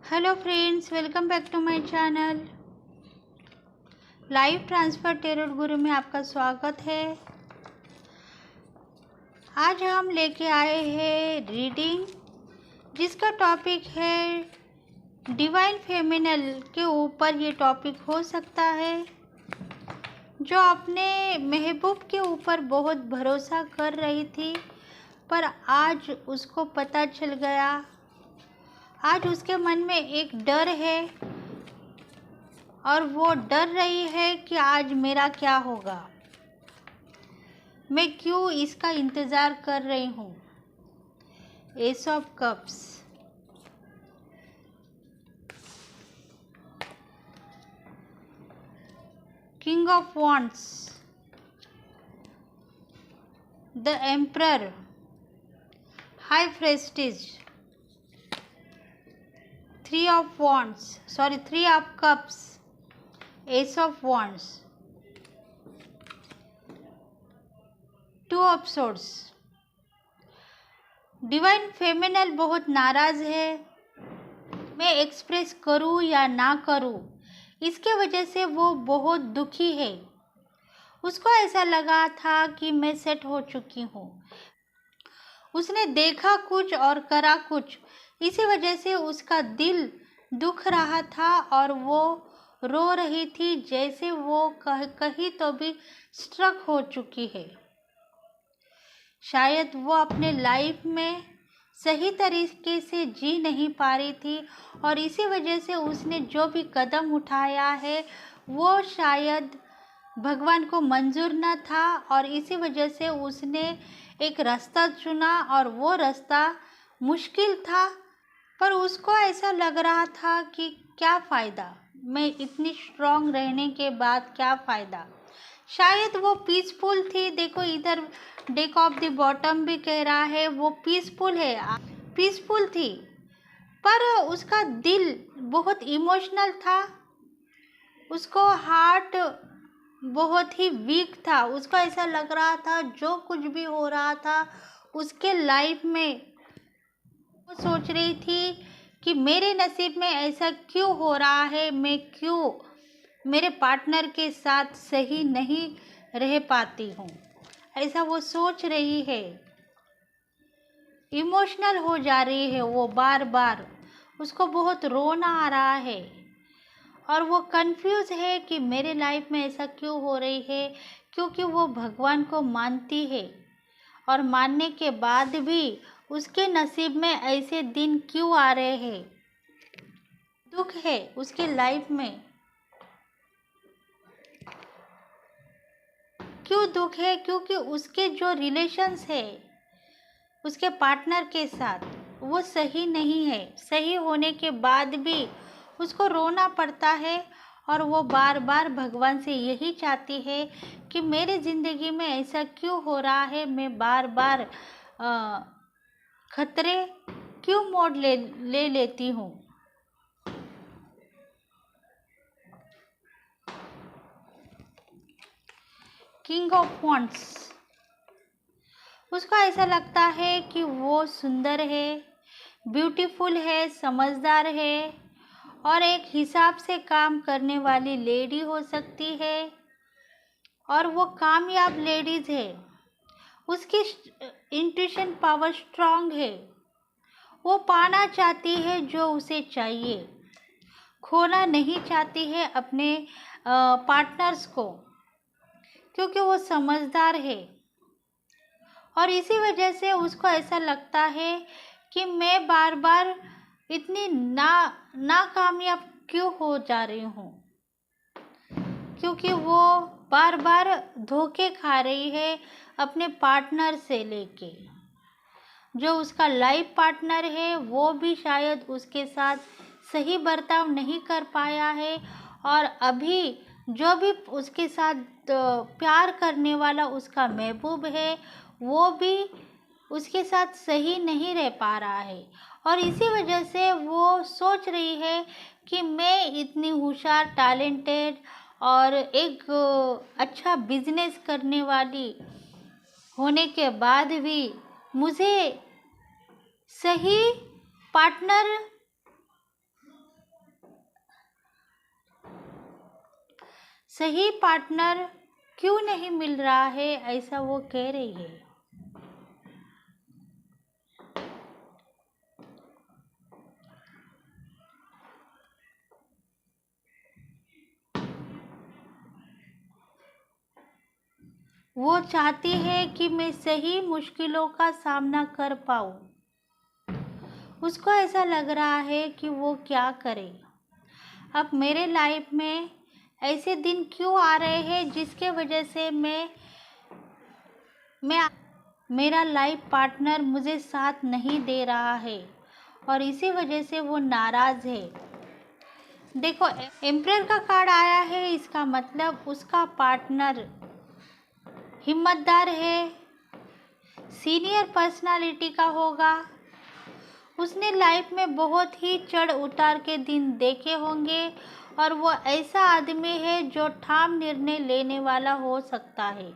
Hello friends, welcome back to my channel. Live transfer tarot guru में आपका स्वागत है। आज हम लेके आए हैं रीडिंग जिसका टॉपिक है डिवाइन फेमिनल के ऊपर। ये टॉपिक हो सकता है जो अपने महबूब के ऊपर बहुत भरोसा कर रही थी, पर आज उसको पता चल गया। आज उसके मन में एक डर है और वो डर रही है कि आज मेरा क्या होगा, मैं क्यों इसका इंतज़ार कर रही हूँ। Ace of cups, king of wands, the emperor, high priestess, three of cups, ace of wands, two of swords. Divine feminine बहुत नाराज़ है। मैं एक्सप्रेस करूँ या ना करूँ, इसके वजह से वो बहुत दुखी है। उसको ऐसा लगा था कि मैं सेट हो चुकी हूँ। उसने देखा कुछ और करा कुछ, इसी वजह से उसका दिल दुख रहा था और वो रो रही थी, जैसे वो कहीं तो भी स्ट्रक हो चुकी है। शायद वो अपने लाइफ में सही तरीके से जी नहीं पा रही थी और इसी वजह से उसने जो भी कदम उठाया है वो शायद भगवान को मंजूर न था और इसी वजह से उसने एक रास्ता चुना और वो रास्ता मुश्किल था। पर उसको ऐसा लग रहा था कि क्या फ़ायदा, मैं इतनी स्ट्रांग रहने के बाद क्या फ़ायदा। शायद वो पीसफुल थी। देखो इधर डेक ऑफ द बॉटम भी कह रहा है वो पीसफुल है, पीसफुल थी, पर उसका दिल बहुत इमोशनल था। उसको हार्ट बहुत ही वीक था। उसको ऐसा लग रहा था जो कुछ भी हो रहा था उसके लाइफ में, वो सोच रही थी कि मेरे नसीब में ऐसा क्यों हो रहा है, मैं क्यों मेरे पार्टनर के साथ सही नहीं रह पाती हूँ, ऐसा वो सोच रही है। इमोशनल हो जा रही है वो बार बार, उसको बहुत रोना आ रहा है और वो कंफ्यूज है कि मेरे लाइफ में ऐसा क्यों हो रही है, क्योंकि वो भगवान को मानती है और मानने के बाद भी उसके नसीब में ऐसे दिन क्यों आ रहे हैं। दुख है उसके लाइफ में। क्यों दुख है? क्योंकि उसके जो रिलेशंस है उसके पार्टनर के साथ वो सही नहीं है। सही होने के बाद भी उसको रोना पड़ता है और वो बार बार भगवान से यही चाहती है कि मेरे ज़िंदगी में ऐसा क्यों हो रहा है, मैं बार बार खतरे क्यों मोड़ ले लेती हूँ। किंग ऑफ वॉन्ड्स, उसको ऐसा लगता है कि वो सुंदर है, ब्यूटीफुल है, समझदार है और एक हिसाब से काम करने वाली लेडी हो सकती है और वो कामयाब लेडीज़ है। उसकी इंट्यूशन पावर स्ट्रांग है। वो पाना चाहती है जो उसे चाहिए, खोना नहीं चाहती है अपने पार्टनर्स को, क्योंकि वो समझदार है और इसी वजह से उसको ऐसा लगता है कि मैं बार बार इतनी नाकामयाब क्यों हो जा रही हूँ, क्योंकि वो बार बार धोखे खा रही है अपने पार्टनर से लेके। जो उसका लाइफ पार्टनर है वो भी शायद उसके साथ सही बर्ताव नहीं कर पाया है और अभी जो भी उसके साथ प्यार करने वाला उसका महबूब है वो भी उसके साथ सही नहीं रह पा रहा है और इसी वजह से वो सोच रही है कि मैं इतनी होशियार, टैलेंटेड और एक अच्छा बिजनेस करने वाली होने के बाद भी मुझे सही पार्टनर सही पार्टनर क्यों नहीं मिल रहा है, ऐसा वो कह रही है। वो चाहती है कि मैं सही मुश्किलों का सामना कर पाऊँ। उसको ऐसा लग रहा है कि वो क्या करे। अब मेरे लाइफ में ऐसे दिन क्यों आ रहे हैं जिसके वजह से मैं मेरा लाइफ पार्टनर मुझे साथ नहीं दे रहा है और इसी वजह से वो नाराज़ है। देखो, एम्परर का कार्ड आया है, इसका मतलब उसका पार्टनर हिम्मतदार है, सीनियर पर्सनालिटी का होगा। उसने लाइफ में बहुत ही चढ़ उतार के दिन देखे होंगे और वो ऐसा आदमी है जो ठाम निर्णय लेने वाला हो सकता है,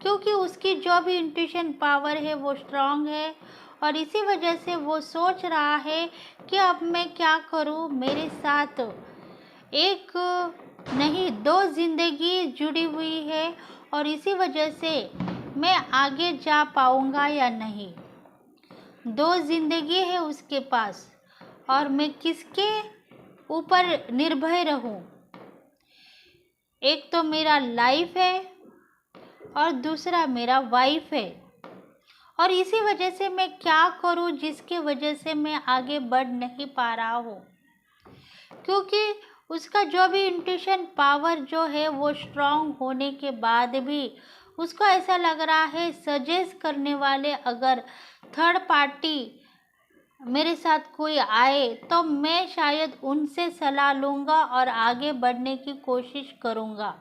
क्योंकि उसकी जो भी इंट्यूशन पावर है वो स्ट्रांग है और इसी वजह से वो सोच रहा है कि अब मैं क्या करूं, मेरे साथ एक नहीं दो जिंदगी जुड़ी हुई है और इसी वजह से मैं आगे जा पाऊंगा या नहीं। दो जिंदगी है उसके पास और मैं किसके ऊपर निर्भय रहूं। एक तो मेरा लाइफ है और दूसरा मेरा वाइफ है और इसी वजह से मैं क्या करूं जिसके वजह से मैं आगे बढ़ नहीं पा रहा हूं, क्योंकि उसका जो भी इंट्यूशन पावर जो है वो स्ट्रांग होने के बाद भी उसको ऐसा लग रहा है सजेस्ट करने वाले अगर थर्ड पार्टी मेरे साथ कोई आए तो मैं शायद उनसे सलाह लूँगा और आगे बढ़ने की कोशिश करूँगा,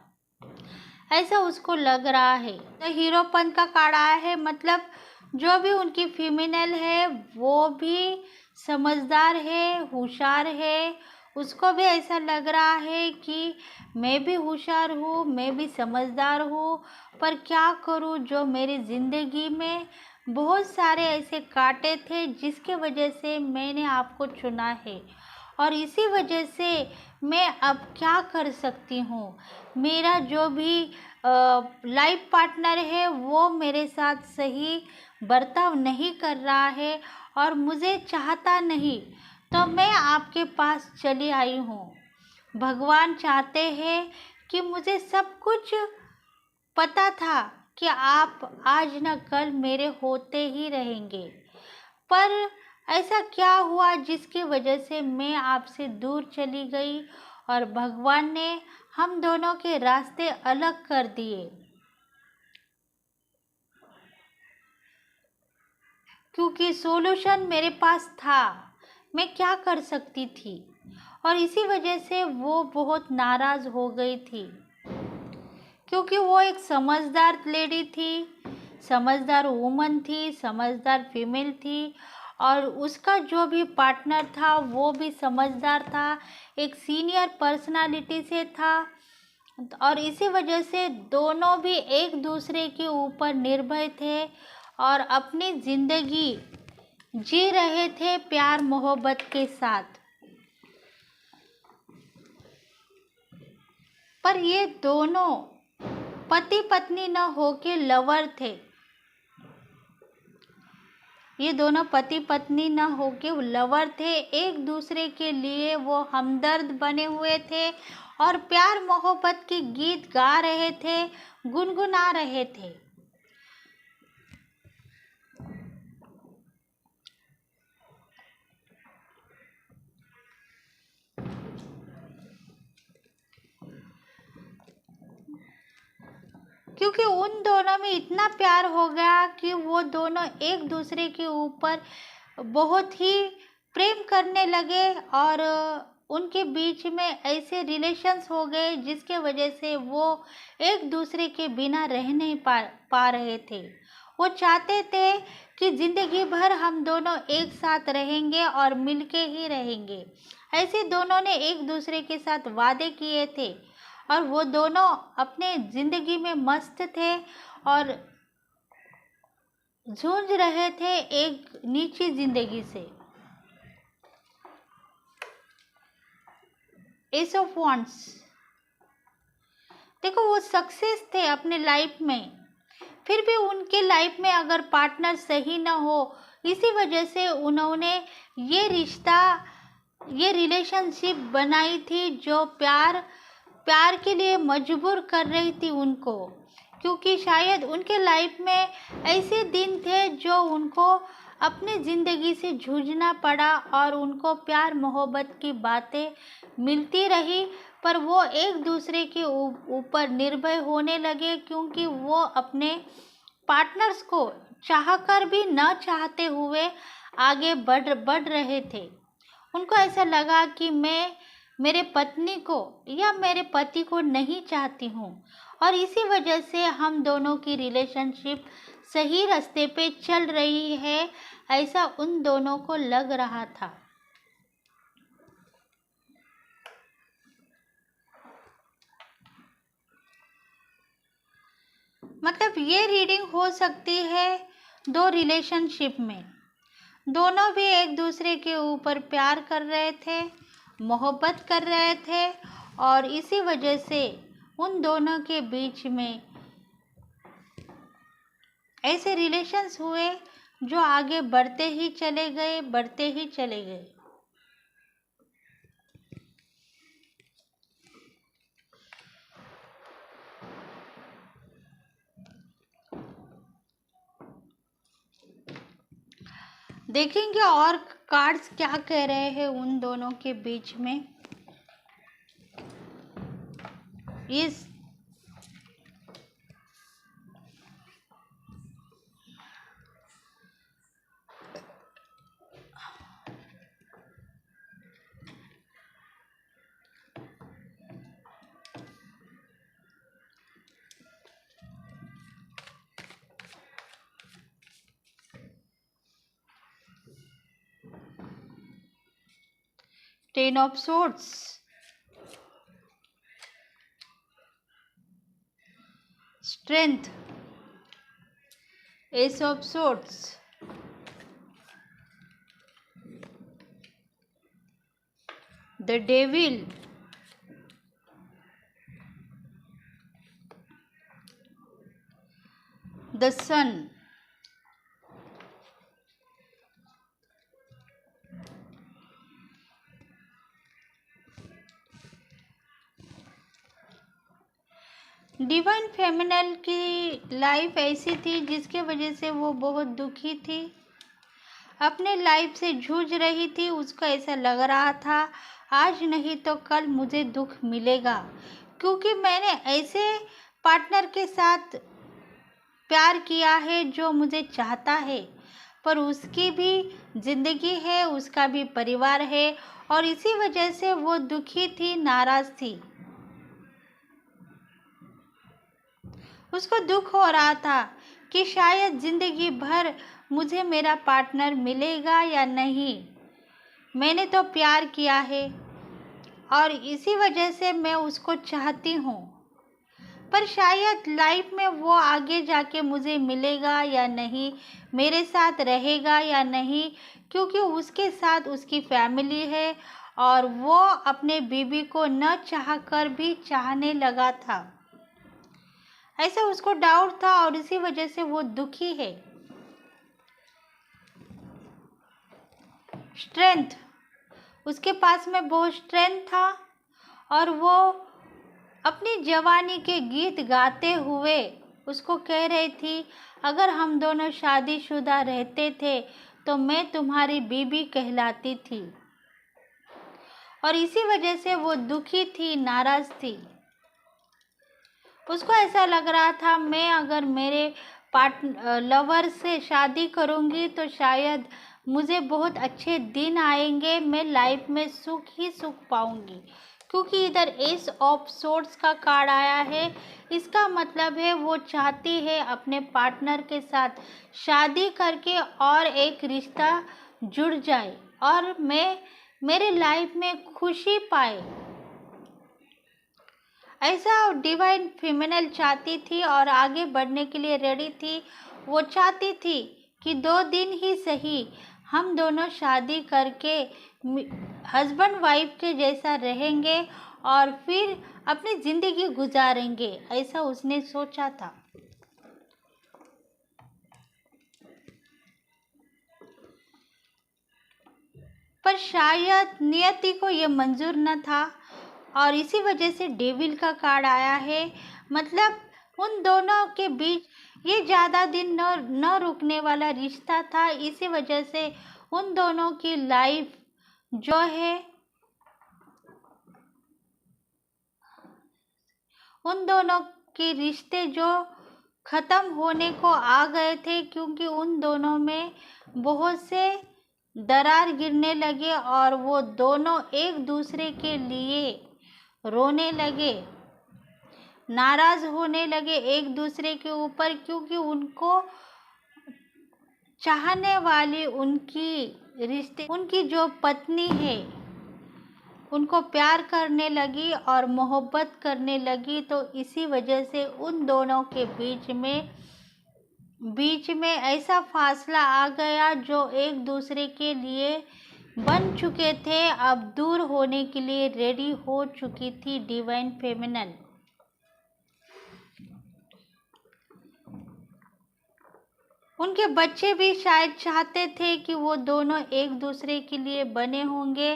ऐसा उसको लग रहा है। तो हीरोपन का कार्ड आया है, मतलब जो भी उनकी फीमेल है वो भी समझदार है, होशियार है। उसको भी ऐसा लग रहा है कि मैं भी होशियार हूँ, मैं भी समझदार हूँ, पर क्या करूँ, जो मेरी ज़िंदगी में बहुत सारे ऐसे कांटे थे जिसके वजह से मैंने आपको चुना है और इसी वजह से मैं अब क्या कर सकती हूँ। मेरा जो भी लाइफ पार्टनर है वो मेरे साथ सही बर्ताव नहीं कर रहा है और मुझे चाहता नहीं, तो मैं आपके पास चली आई हूँ। भगवान चाहते हैं कि मुझे सब कुछ पता था कि आप आज न कल मेरे होते ही रहेंगे, पर ऐसा क्या हुआ जिसकी वजह से मैं आपसे दूर चली गई और भगवान ने हम दोनों के रास्ते अलग कर दिए, क्योंकि सॉल्यूशन मेरे पास था, मैं क्या कर सकती थी और इसी वजह से वो बहुत नाराज़ हो गई थी, क्योंकि वो एक समझदार लेडी थी, समझदार वुमन थी, समझदार फीमेल थी और उसका जो भी पार्टनर था वो भी समझदार था, एक सीनियर पर्सनालिटी से था और इसी वजह से दोनों भी एक दूसरे के ऊपर निर्भर थे और अपनी ज़िंदगी जी रहे थे प्यार मोहब्बत के साथ। पर ये दोनों पति पत्नी न होके लवर थे, ये दोनों पति पत्नी न होके लवर थे, एक दूसरे के लिए वो हमदर्द बने हुए थे और प्यार मोहब्बत के गीत गा रहे थे, गुनगुना रहे थे। क्योंकि उन दोनों में इतना प्यार हो गया कि वो दोनों एक दूसरे के ऊपर बहुत ही प्रेम करने लगे और उनके बीच में ऐसे रिलेशंस हो गए जिसके वजह से वो एक दूसरे के बिना रह नहीं पा रहे थे। वो चाहते थे कि ज़िंदगी भर हम दोनों एक साथ रहेंगे और मिलके ही रहेंगे, ऐसे दोनों ने एक दूसरे के साथ वादे किए थे और वो दोनों अपने ज़िंदगी में मस्त थे और जूझ रहे थे एक नीची ज़िंदगी से। एस ऑफ वांड्स, देखो वो सक्सेस थे अपने लाइफ में, फिर भी उनके लाइफ में अगर पार्टनर सही ना हो, इसी वजह से उन्होंने ये रिश्ता, ये रिलेशनशिप बनाई थी जो प्यार प्यार के लिए मजबूर कर रही थी उनको। क्योंकि शायद उनके लाइफ में ऐसे दिन थे जो उनको अपने ज़िंदगी से जूझना पड़ा और उनको प्यार मोहब्बत की बातें मिलती रही, पर वो एक दूसरे के ऊपर निर्भर होने लगे, क्योंकि वो अपने पार्टनर्स को चाहकर भी न चाहते हुए आगे बढ़ रहे थे। उनको ऐसा लगा कि मैं मेरे पत्नी को या मेरे पति को नहीं चाहती हूँ, और इसी वजह से हम दोनों की रिलेशनशिप सही रास्ते पे चल रही है, ऐसा उन दोनों को लग रहा था। मतलब ये रीडिंग हो सकती है दो रिलेशनशिप में, दोनों भी एक दूसरे के ऊपर प्यार कर रहे थे, मोहब्बत कर रहे थे, और इसी वजह से उन दोनों के बीच में ऐसे रिलेशंस हुए जो आगे बढ़ते ही चले गए, बढ़ते ही चले गए। देखेंगे और कार्ड्स क्या कह रहे हैं उन दोनों के बीच में। इस ten of swords, strength, ace of swords, the devil, the sun, divine feminine की लाइफ ऐसी थी जिसके वजह से वो बहुत दुखी थी, अपने लाइफ से जूझ रही थी। उसको ऐसा लग रहा था आज नहीं तो कल मुझे दुख मिलेगा, क्योंकि मैंने ऐसे पार्टनर के साथ प्यार किया है जो मुझे चाहता है, पर उसकी भी ज़िंदगी है, उसका भी परिवार है, और इसी वजह से वो दुखी थी, नाराज़ थी। उसको दुख हो रहा था कि शायद ज़िंदगी भर मुझे मेरा पार्टनर मिलेगा या नहीं। मैंने तो प्यार किया है और इसी वजह से मैं उसको चाहती हूँ, पर शायद लाइफ में वो आगे जाके मुझे मिलेगा या नहीं, मेरे साथ रहेगा या नहीं, क्योंकि उसके साथ उसकी फैमिली है और वो अपने बीवी को न चाहकर भी चाहने लगा था। ऐसा उसको डाउट था और इसी वजह से वो दुखी है। स्ट्रेंथ, उसके पास में बहुत स्ट्रेंथ था और वो अपनी जवानी के गीत गाते हुए उसको कह रही थी, अगर हम दोनों शादीशुदा रहते थे तो मैं तुम्हारी बीबी कहलाती थी, और इसी वजह से वो दुखी थी, नाराज़ थी। उसको ऐसा लग रहा था मैं अगर मेरे लवर से शादी करूँगी तो शायद मुझे बहुत अच्छे दिन आएंगे, मैं लाइफ में सुख ही सुख पाऊँगी, क्योंकि इधर एस ऑफ सोर्ड्स का कार्ड आया है। इसका मतलब है वो चाहती है अपने पार्टनर के साथ शादी करके और एक रिश्ता जुड़ जाए और मैं मेरे लाइफ में खुशी पाए। ऐसा डिवाइन फीमेल चाहती थी और आगे बढ़ने के लिए रेडी थी। वो चाहती थी कि 2 दिन ही सही हम दोनों शादी करके हस्बैंड वाइफ के जैसा रहेंगे और फिर अपनी ज़िंदगी गुजारेंगे, ऐसा उसने सोचा था। पर शायद नियति को ये मंजूर न था और इसी वजह से डेविल का कार्ड आया है। मतलब उन दोनों के बीच ये ज़्यादा दिन न रुकने वाला रिश्ता था। इसी वजह से उन दोनों की लाइफ जो है, उन दोनों के रिश्ते जो ख़त्म होने को आ गए थे, क्योंकि उन दोनों में बहुत से दरार गिरने लगे और वो दोनों एक दूसरे के लिए रोने लगे, नाराज़ होने लगे एक दूसरे के ऊपर, क्योंकि उनको चाहने वाली उनकी जो पत्नी है उनको प्यार करने लगी और मोहब्बत करने लगी। तो इसी वजह से उन दोनों के बीच में ऐसा फासला आ गया, जो एक दूसरे के लिए बन चुके थे, अब दूर होने के लिए रेडी हो चुकी थी डिवाइन फेमिनिन। उनके बच्चे भी शायद चाहते थे कि वो दोनों एक दूसरे के लिए बने होंगे,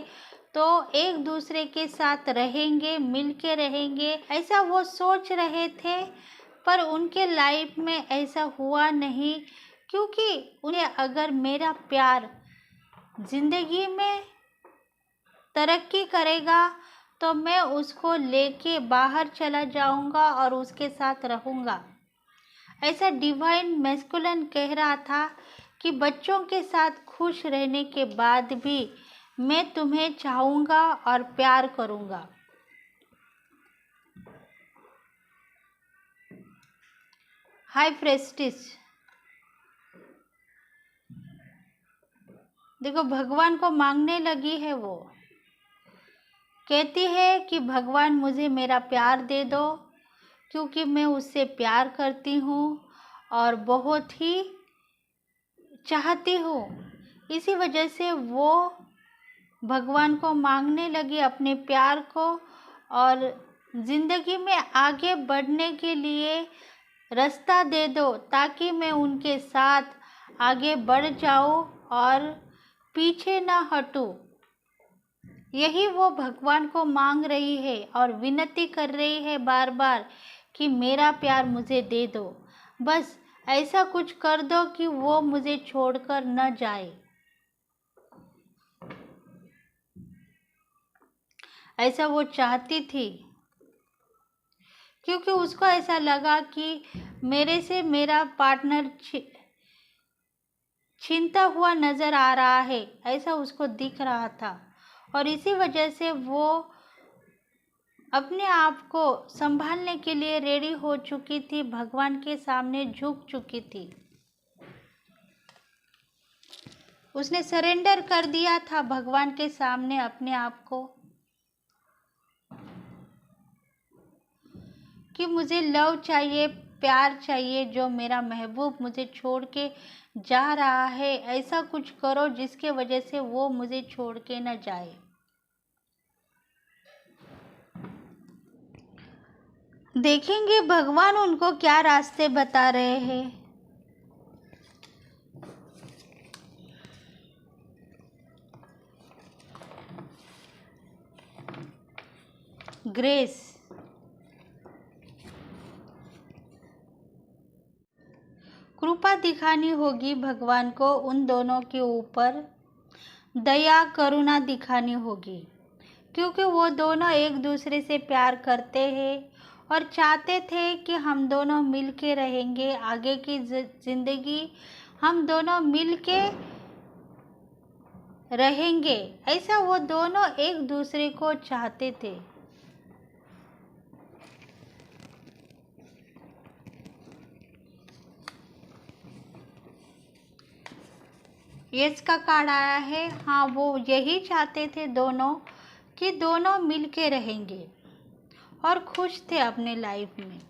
तो एक दूसरे के साथ रहेंगे, मिल के रहेंगे, ऐसा वो सोच रहे थे। पर उनके लाइफ में ऐसा हुआ नहीं, क्योंकि उन्हें अगर मेरा प्यार ज़िंदगी में तरक्की करेगा तो मैं उसको लेके बाहर चला जाऊंगा और उसके साथ रहूंगा। ऐसा डिवाइन मैस्कुलिन कह रहा था कि बच्चों के साथ खुश रहने के बाद भी मैं तुम्हें चाहूँगा और प्यार करूँगा। हाई प्रेस्टिज, देखो भगवान को मांगने लगी है। वो कहती है कि भगवान मुझे मेरा प्यार दे दो, क्योंकि मैं उससे प्यार करती हूँ और बहुत ही चाहती हूँ। इसी वजह से वो भगवान को मांगने लगी अपने प्यार को, और ज़िंदगी में आगे बढ़ने के लिए रास्ता दे दो, ताकि मैं उनके साथ आगे बढ़ जाऊँ और पीछे ना हटूँ। यही वो भगवान को मांग रही है और विनती कर रही है बार बार कि मेरा प्यार मुझे दे दो, बस ऐसा कुछ कर दो कि वो मुझे छोड़कर न जाए। ऐसा वो चाहती थी, क्योंकि उसको ऐसा लगा कि मेरे से मेरा पार्टनर छीनता हुआ नज़र आ रहा है, ऐसा उसको दिख रहा था। और इसी वजह से वो अपने आप को संभालने के लिए रेडी हो चुकी थी, भगवान के सामने झुक चुकी थी। उसने सरेंडर कर दिया था भगवान के सामने अपने आप को, कि मुझे लव चाहिए, प्यार चाहिए। जो मेरा महबूब मुझे छोड़ के जा रहा है, ऐसा कुछ करो जिसके वजह से वो मुझे छोड़ के न जाए। देखेंगे भगवान उनको क्या रास्ते बता रहे हैं। ग्रेस, कृपा दिखानी होगी भगवान को उन दोनों के ऊपर, दया करुणा दिखानी होगी, क्योंकि वो दोनों एक दूसरे से प्यार करते हैं और चाहते थे कि हम दोनों मिल के रहेंगे, आगे की ज़िंदगी हम दोनों मिल के रहेंगे। ऐसा वो दोनों एक दूसरे को चाहते थे। यस का कार्ड आया है। हाँ, वो यही चाहते थे दोनों, कि दोनों मिल के रहेंगे और खुश थे अपने लाइफ में।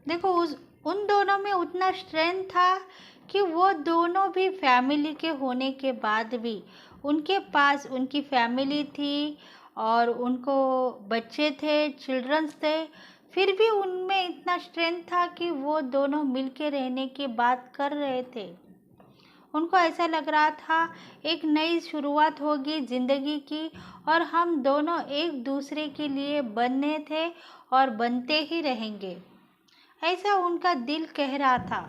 देखो उन दोनों में उतना स्ट्रेंथ था कि वो दोनों भी फैमिली के होने के बाद भी उनके पास उनकी फैमिली थी और उनको बच्चे थे, चिल्ड्रंस थे, फिर भी उनमें इतना स्ट्रेंथ था कि वो दोनों मिलके रहने की बात कर रहे थे। उनको ऐसा लग रहा था एक नई शुरुआत होगी ज़िंदगी की और हम दोनों एक दूसरे के लिए बने थे और बनते ही रहेंगे, ऐसा उनका दिल कह रहा था।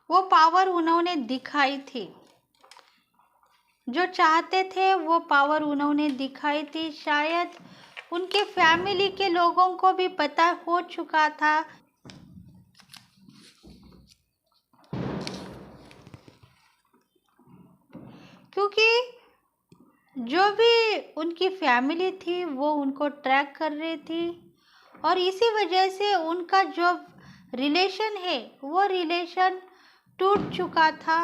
वो पावर उन्होंने दिखाई थी, जो चाहते थे वो पावर उन्होंने दिखाई थी। शायद उनके फैमिली के लोगों को भी पता हो चुका था, क्योंकि जो भी उनकी फैमिली थी वो उनको ट्रैक कर रही थी और इसी वजह से उनका जो रिलेशन है वो रिलेशन टूट चुका था।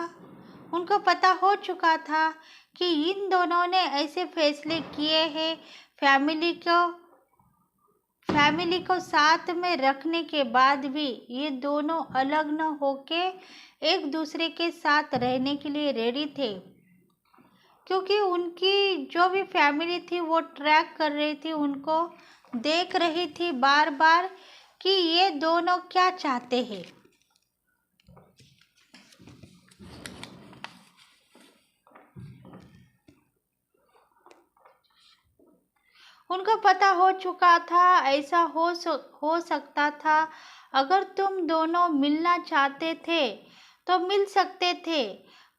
उनको पता हो चुका था कि इन दोनों ने ऐसे फैसले किए हैं फैमिली को साथ में रखने के बाद भी ये दोनों अलग न होके एक दूसरे के साथ रहने के लिए रेडी थे, क्योंकि उनकी जो भी फैमिली थी वो ट्रैक कर रही थी, उनको देख रही थी बार बार कि ये दोनों क्या चाहते हैं। उनको पता हो चुका था ऐसा हो सकता था। अगर तुम दोनों मिलना चाहते थे तो मिल सकते थे,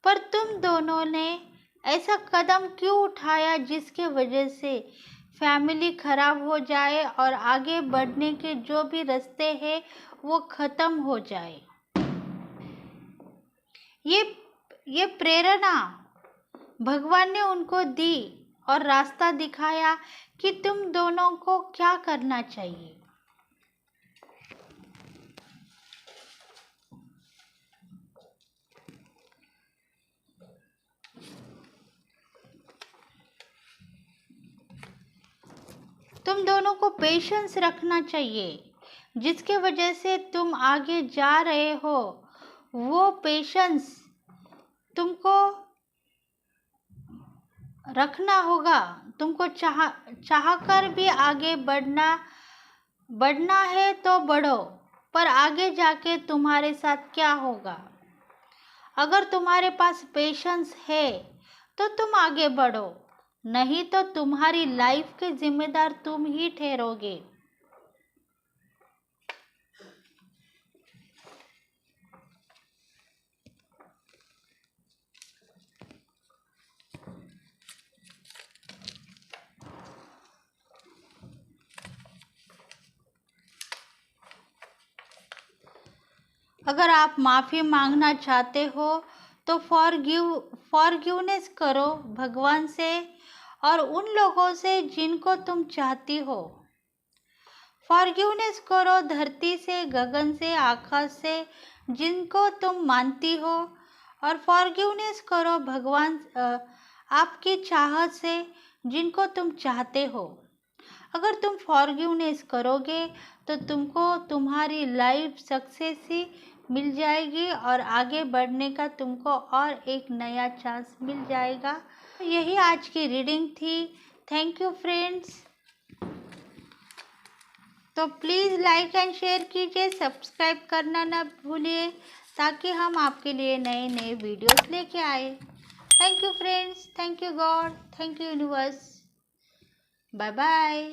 पर तुम दोनों ने ऐसा कदम क्यों उठाया जिसके वजह से फैमिली खराब हो जाए और आगे बढ़ने के जो भी रास्ते हैं वो ख़त्म हो जाए। ये प्रेरणा भगवान ने उनको दी और रास्ता दिखाया कि तुम दोनों को क्या करना चाहिए। तुम दोनों को पेशेंस रखना चाहिए, जिसके वजह से तुम आगे जा रहे हो। वो पेशेंस तुमको रखना होगा। तुमको चाह कर भी आगे बढ़ना है तो बढ़ो, पर आगे जाके तुम्हारे साथ क्या होगा। अगर तुम्हारे पास पेशेंस है तो तुम आगे बढ़ो, नहीं तो तुम्हारी लाइफ के जिम्मेदार तुम ही ठहरोगे। अगर आप माफ़ी मांगना चाहते हो तो फॉरगिवनेस करो भगवान से और उन लोगों से जिनको तुम चाहती हो। फॉरगिवनेस करो धरती से, गगन से, आकाश से, जिनको तुम मानती हो। और फॉरगिवनेस करो भगवान आपकी चाहत से, जिनको तुम चाहते हो। अगर तुम फॉरगिवनेस करोगे तो तुमको तुम्हारी लाइफ सक्सेस ही मिल जाएगी और आगे बढ़ने का तुमको और एक नया चांस मिल जाएगा। यही आज की रीडिंग थी। Thank you friends. तो प्लीज़ लाइक एंड शेयर कीजिए, सब्सक्राइब करना ना भूलिए, ताकि हम आपके लिए नए नए वीडियोस लेके आए। Thank you friends, thank you God, thank you universe. Bye bye.